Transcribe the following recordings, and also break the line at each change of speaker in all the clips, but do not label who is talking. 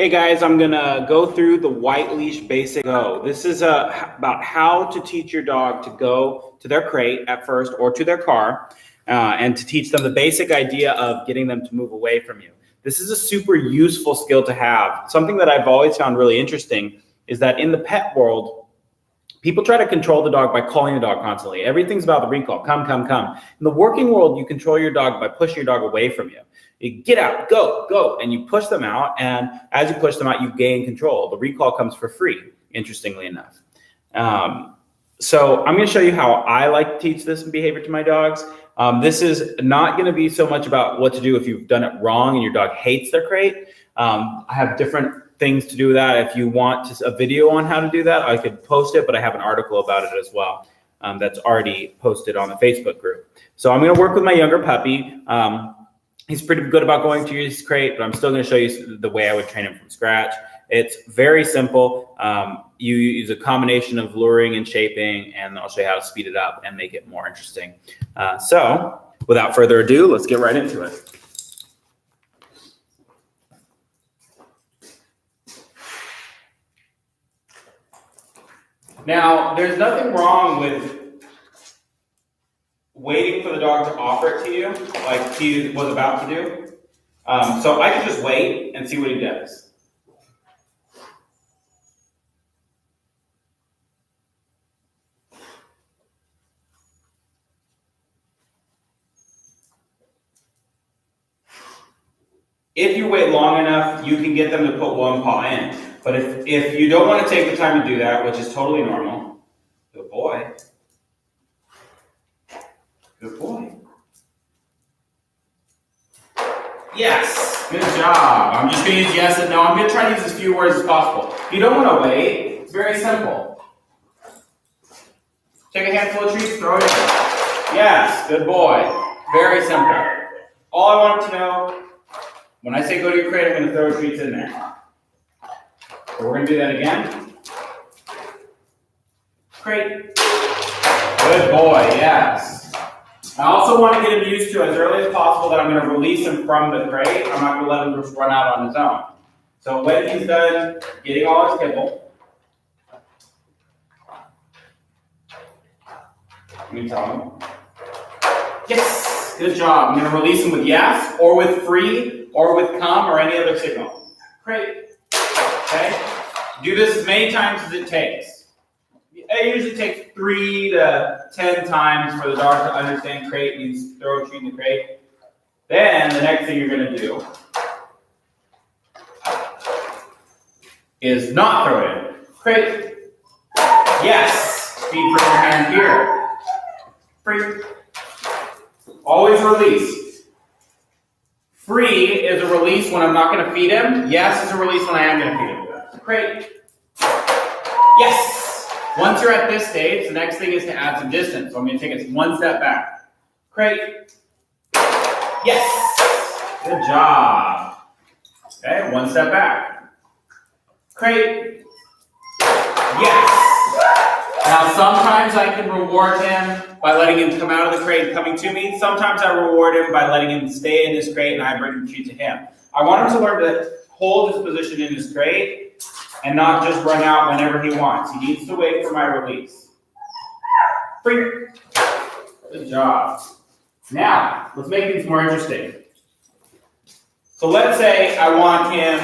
Hey guys, I'm gonna go through the White Leash Basic Go. This is about how to teach your dog to go to their crate at first or to their car and to teach them the basic idea of getting them to move away from you. This is a super useful skill to have. Something that I've always found really interesting is that in the pet world, people try to control the dog by calling the dog constantly. Everything's about the recall, come, come, come. In the working world, you control your dog by pushing your dog away from you. You get out, go, go, and you push them out. And as you push them out, you gain control. The recall comes for free, interestingly enough. So I'm going to show you how I like to teach this behavior to my dogs. This is not going to be so much about what to do if you've done it wrong and your dog hates their crate. I have different things to do with that. If you want a video on how to do that, I could post it, but I have an article about it as well that's already posted on the Facebook group. So I'm going to work with my younger puppy. He's pretty good about going to his crate, but I'm still going to show you the way I would train him from scratch. It's very simple. You use a combination of luring and shaping, and I'll show you how to speed it up and make it more interesting. So without further ado, let's get right into it. Now, there's nothing wrong with waiting for the dog to offer it to you, like he was about to do. So I can just wait and see what he does. If you wait long enough, you can get them to put one paw in. But if you don't want to take the time to do that, which is totally normal, good boy. Good boy. Yes, good job. I'm just going to use yes and no. I'm going to try to use as few words as possible. If you don't want to wait, it's very simple. Take a handful of treats, throw it in. Yes, good boy. Very simple. All I want to know, when I say go to your crate, I'm going to throw treats in there. So we're going to do that again. Crate. Good boy, yes. I also want to get him used to as early as possible that I'm going to release him from the crate. I'm not going to let him just run out on his own. So when he's done getting all his kibble, let me tell him. Yes, good job. I'm going to release him with yes, or with free, or with come, or any other signal. Crate. Okay? Do this as many times as it takes. It usually takes 3 to 10 times for the dog to understand crate means throw a treat in the crate. Then the next thing you're going to do is not throw it in. Crate. Yes. Feed from your hand here. Free. Always release. Free is a release when I'm not going to feed him. Yes is a release when I am going to feed him. Crate. Yes. Once you're at this stage, the next thing is to add some distance. So I'm going to take it one step back. Crate. Yes. Good job. Okay, one step back. Crate. Yes. Now sometimes I can reward him by letting him come out of the crate and coming to me. Sometimes I reward him by letting him stay in his crate and I bring the treat to him. I want him to learn to hold his position in his crate and not just run out whenever he wants. He needs to wait for my release. Free. Good job. Now, let's make things more interesting. So let's say I want him,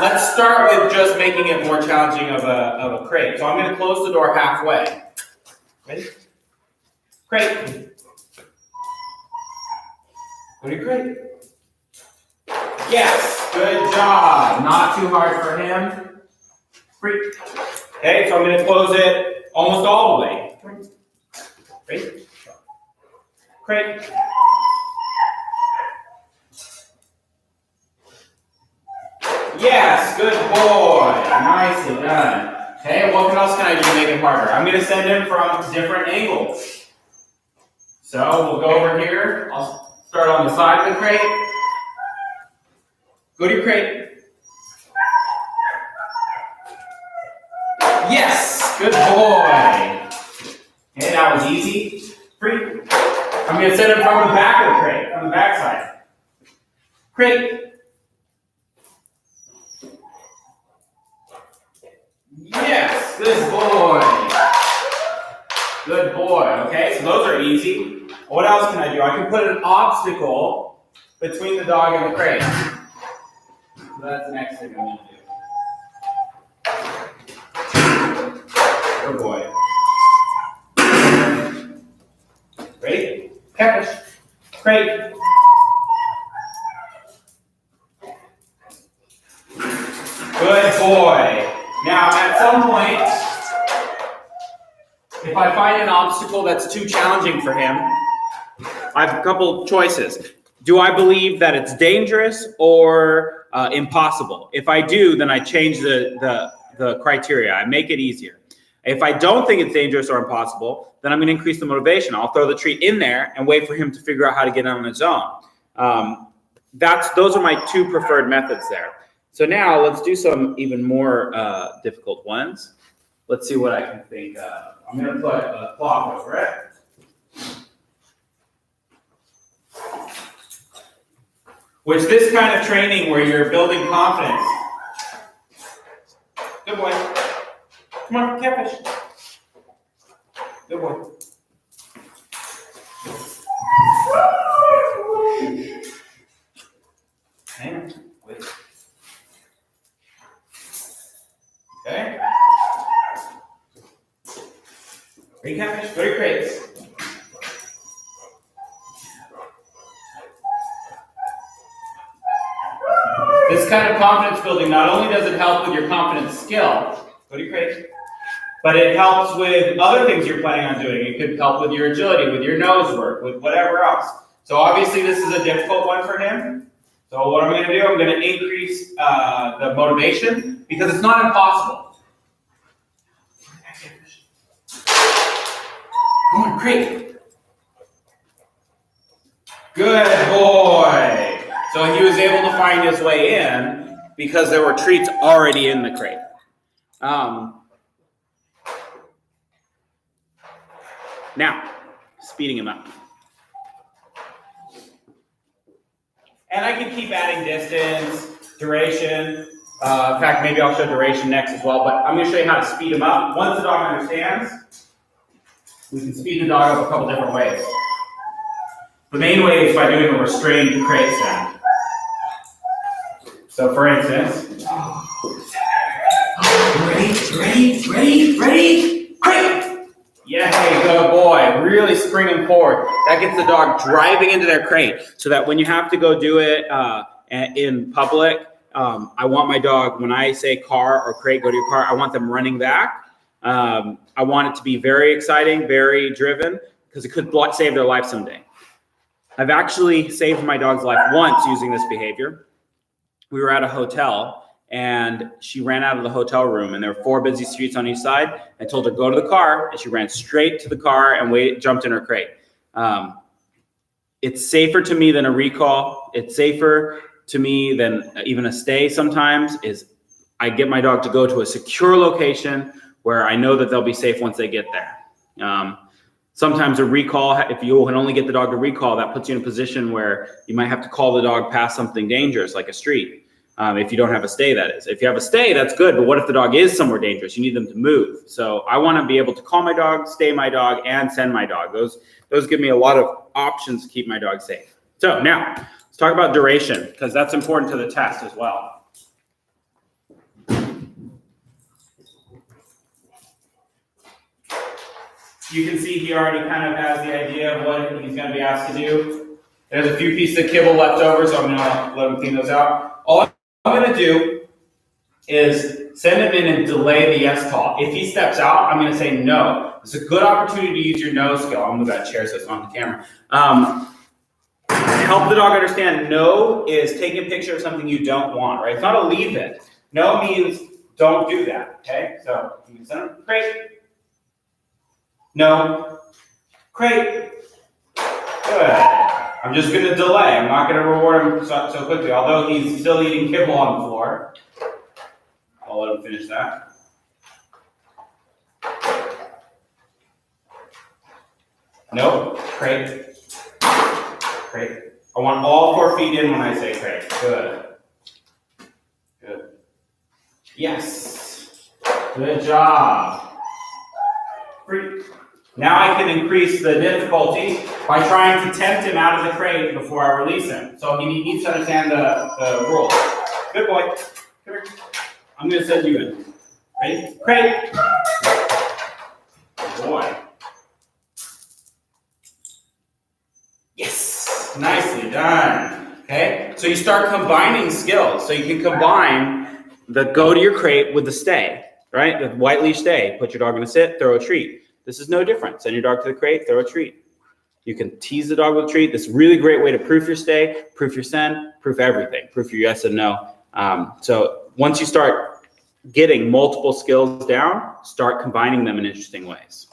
let's start with just making it more challenging of a crate. So I'm going to close the door halfway. Ready? Crate. Go to your crate. Yes. Good job. Not too hard for him. Free. Okay, so I'm going to close it almost all the way. Ready? Crate. Yes, good boy. Nicely done. Okay, what else can I do to make it harder? I'm going to send him from different angles. So we'll go over here. I'll start on the side of the crate. Go to your crate. Yes, good boy. Okay, that was easy. Free. I'm going to send him from the back of the crate, from the back side. Crate. Good boy. Good boy. Okay, so those are easy. What else can I do? I can put an obstacle between the dog and the crate. So that's the next thing I'm going to do. Good boy. Ready? Catfish. Crate. Good boy. Now, at some point, if I find an obstacle that's too challenging for him, I have a couple choices. Do I believe that it's dangerous or impossible? If I do, then I change the criteria. I make it easier. If I don't think it's dangerous or impossible, then I'm going to increase the motivation. I'll throw the treat in there and wait for him to figure out how to get on his own. Those are my two preferred methods there. So now let's do some even more difficult ones. Let's see what I can think of. I'm going to put a clock over it. Which this kind of training where you're building confidence. Good boy. Come on, catfish. Good boy. Hang on. Wait. Okay. Ready, catfish? Go to your crates. This kind of confidence building not only does it help with your confidence skill, go to your crates, but it helps with other things you're planning on doing. It could help with your agility, with your nose work, with whatever else. So obviously this is a difficult one for him. So what I'm going to do, I'm going to increase the motivation because it's not impossible. Come on, crate. Good boy. So he was able to find his way in because there were treats already in the crate. Now, speeding him up. And I can keep adding distance, duration. In fact, maybe I'll show duration next as well, but I'm going to show you how to speed him up. Once the dog understands, we can speed the dog up a couple different ways. The main way is by doing a restrained crate sound. So for instance, ready, crate! Yay, good boy. Really spring him forward. That gets the dog driving into their crate so that when you have to go do it in public, I want my dog, when I say car or crate, go to your car, I want them running back. I want it to be very exciting, very driven, because it could save their life someday. I've actually saved my dog's life once using this behavior. We were at a hotel, and she ran out of the hotel room, and there were 4 busy streets on each side. I told her, go to the car, and she ran straight to the car and jumped in her crate. It's safer to me than a recall. It's safer to me than even a stay sometimes. Is I get my dog to go to a secure location where I know that they'll be safe once they get there. Sometimes a recall, if you can only get the dog to recall, that puts you in a position where you might have to call the dog past something dangerous like a street. If you don't have a stay, that is. If you have a stay, that's good, but what if the dog is somewhere dangerous? You need them to move. So I want to be able to call my dog, stay my dog, and send my dog. Those give me a lot of options to keep my dog safe. So now, let's talk about duration, because that's important to the test as well. You can see he already kind of has the idea of what he's going to be asked to do. There's a few pieces of kibble left over, so I'm going to let him clean those out. All I'm going to do is send him in and delay the yes call. If he steps out, I'm going to say no. It's a good opportunity to use your no skill. I'm going to move that chair so it's on the camera. Help the dog understand no is take a picture of something you don't want, right? It's not a leave it. No means don't do that, okay? So you can send him, crate. No. Crate. Good. I'm just going to delay. I'm not going to reward him so quickly, although he's still eating kibble on the floor. I'll let him finish that. Nope. Crate. Crate. I want all 4 feet in when I say crate. Good. Good. Yes. Good job. Free. Now I can increase the difficulty by trying to tempt him out of the crate before I release him. So he needs to understand the rules. Good boy. Come here. I'm going to send you in. Ready? Crate. Good boy. Yes. Nicely done. Okay. So you start combining skills. So you can combine the go to your crate with the stay. Right? The white leash stay. Put your dog in a sit, throw a treat. This is no different. Send your dog to the crate, throw a treat. You can tease the dog with a treat. This is a really great way to proof your stay, proof your send, proof everything, proof your yes and no. So once you start getting multiple skills down, start combining them in interesting ways.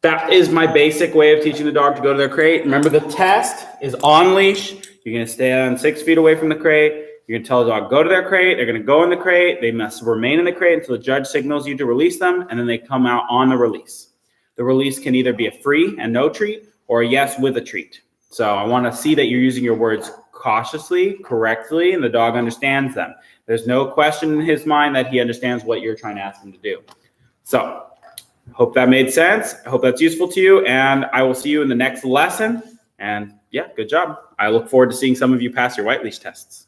That is my basic way of teaching the dog to go to their crate. Remember, the test is on leash. You're going to stay on 6 feet away from the crate. You're going to tell the dog, go to their crate. They're going to go in the crate. They must remain in the crate until the judge signals you to release them, and then they come out on the release. The release can either be a free and no treat or a yes with a treat. So I want to see that you're using your words cautiously, correctly, and the dog understands them. There's no question in his mind that he understands what you're trying to ask him to do. So hope that made sense. I hope that's useful to you, and I will see you in the next lesson. And yeah, good job. I look forward to seeing some of you pass your white leash tests.